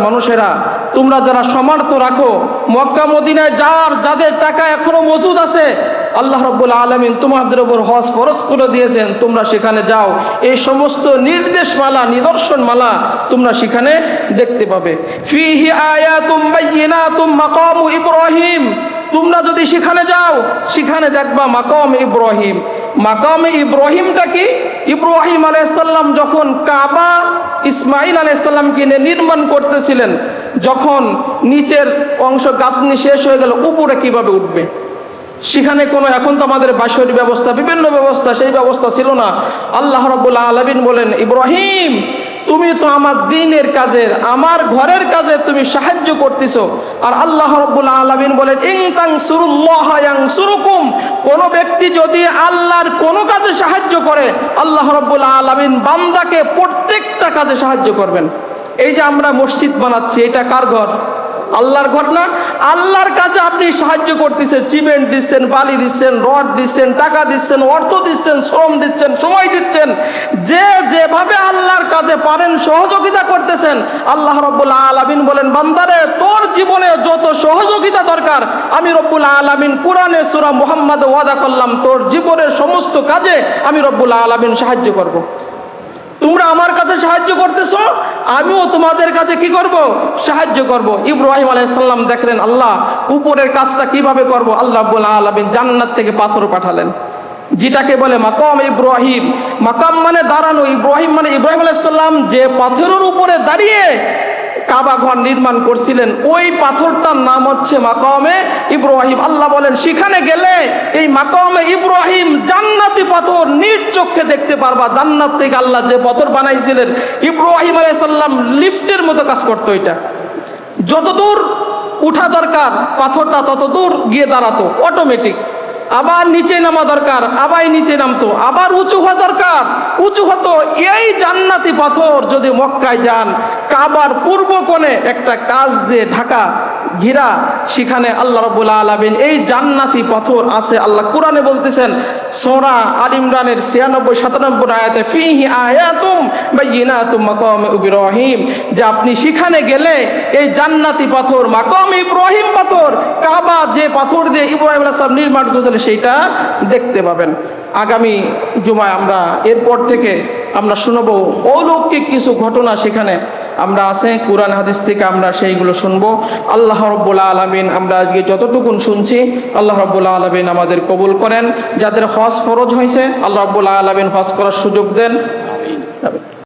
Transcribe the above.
মানুষেরা, তোমরা যারা সামর্থ্য রাখো, মক্কা মদিনায় যাদের টাকা এখনো মজুদ আছে, আল্লাহ রাব্বুল আলামিন তোমাদের উপর হজ ফরজ করে দিয়েছেন, তোমরা সেখানে যাও। এই সমস্ত নির্দেশমালা, নিদর্শনমালা তোমরা সেখানে দেখতে পাবে। ফিহি আয়াতুম বাইয়িনাতুম মাকামু ইব্রাহিম, তোমরা যদি সেখানে যাও, সেখানে দেখবা মাকাম ইব্রাহিম। মাকাম ইব্রাহিমটা কি? ইব্রাহিম আলাইহিস সালাম যখন কাবা ইসমাইল আলাইহিস সালামকে নির্মাণ করতেছিলেন, যখন নিচের অংশ গাঁথনি শেষ হয়ে গেল, উপরে কিভাবে উঠবে? সেখানে কোনো, এখন তো আমাদের বাঁশের ব্যবস্থা, বিভিন্ন ব্যবস্থা, সেই ব্যবস্থা ছিল না। আল্লাহ রাব্বুল আলামিন বলেন, ইব্রাহিম তুমি তো আমার দ্বীনের কাজে, আমার ঘরের কাজে তুমি সাহায্য করতেছো। আর আল্লাহ রাব্বুল আলামিন বলেন, ইন তানসুরুল্লাহা ইয়ানসুরুকুম, কোন ব্যক্তি যদি আল্লাহর কোন কাজে সাহায্য করে, আল্লাহ রাব্বুল আলামিন বান্দাকে প্রত্যেকটা কাজে সাহায্য করবেন। এই যে আমরা মসজিদ বানাচ্ছি, এটা কার ঘর? আল্লাহর ঘর না? আল্লাহর কাছে আপনি সাহায্য করতেছেন, সিমেন্ট দিচ্ছেন, বালি দিচ্ছেন, রড দিচ্ছেন, টাকা দিচ্ছেন, অর্থ দিচ্ছেন, শ্রম দিচ্ছেন, সময় দিচ্ছেন, যে যেভাবে আল্লাহর কাছে পারেন সহযোগিতা করতেছেন। আল্লাহ রাব্বুল আলামিন বলেন, বান্দারে তোর জীবনে যত সহযোগিতা দরকার, আমি রব্বুল আলামিন কোরআনে সূরা মুহাম্মাদে ওয়াদা করলাম, তোর জীবনের সমস্ত কাজে আমি রব্বুল আলামিন সাহায্য করব। তোমরা আমার কাছে সাহায্য করতেছো, আমিও তোমাদের কাছে কি করব? সাহায্য করব। ইব্রাহিম আলাইহিস সালাম দেখলেন আল্লাহ উপরের কাজটা কিভাবে করব, আল্লাহ রাব্বুল আলামিন জান্নাত থেকে পাথর পাঠালেন, যেটাকে বলে মাকাম ইব্রাহিম। মাকাম মানে দাঁড়ানো, ইব্রাহিম মানে ইব্রাহিম আলাইহিস সালাম যে পাথরের উপরে দাঁড়িয়ে কাবা ঘর নির্মাণ করছিলেন, ওই পাথরটার নাম হচ্ছে মাকামে ইব্রাহিম। আল্লাহ বলেন, সেখানে গেলে এই মাকামে ইব্রাহিম জান্নাতি পাথর নিজ চোখে দেখতে পারবা। জান্নাত থেকে আল্লাহ যে পাথর বানাইছিলেন, ইব্রাহিম আলাইহিস সালাম লিফটের মতো কাজ করতো। এটা যতদূর উঠা দরকার পাথরটা ততদূর গিয়ে দাঁড়াতো অটোমেটিক। আবার নিচে নামা দরকার, আবার নিচে নামতো, আবার উঁচু হওয়া দরকার, উঁচু হতো। এই জান্নাতি পাথর যদি মক্কায় যান, কাবার পূর্ব কোণে একটা কাজ দিয়ে ঢাকা ঘিরা, সেখানে আল্লাহ রাব্বুল আলামিন এই জান্নাতি পাথর আছে। আল্লাহ কোরআনে বলতেছেন, সূরা আল ইমরানের 96-97 আয়াতে, ফিহি আয়াতুম বাইয়িনাতুম মাকাম ইব্রাহিম, যে আপনি সেখানে গেলে এই জান্নাতি পাথর, মাকাম ইব্রাহিম পাথর, কাবা যে পাথর দিয়ে ইব্রাহিম আলাইহিস সালাম নির্মাণ করেছিলেন, সেইটা দেখতে পাবেন। আগামী জুমায় আমরা এরপর থেকে আমরা শুনবো অলৌকিক কিছু ঘটনা, সেখানে আমরা আছে কুরআন হাদিস থেকে আমরা সেইগুলো শুনবো। আল্লাহ রাব্বুল আলামিন আমরা আজকে যতটুকুন শুনছি, আল্লাহ রাব্বুল আলামিন আমাদের কবুল করেন। যাদের হজ ফরজ হয়েছে, আল্লাহ রাব্বুল আলামিন হজ করার সুযোগ দেন। আমিন।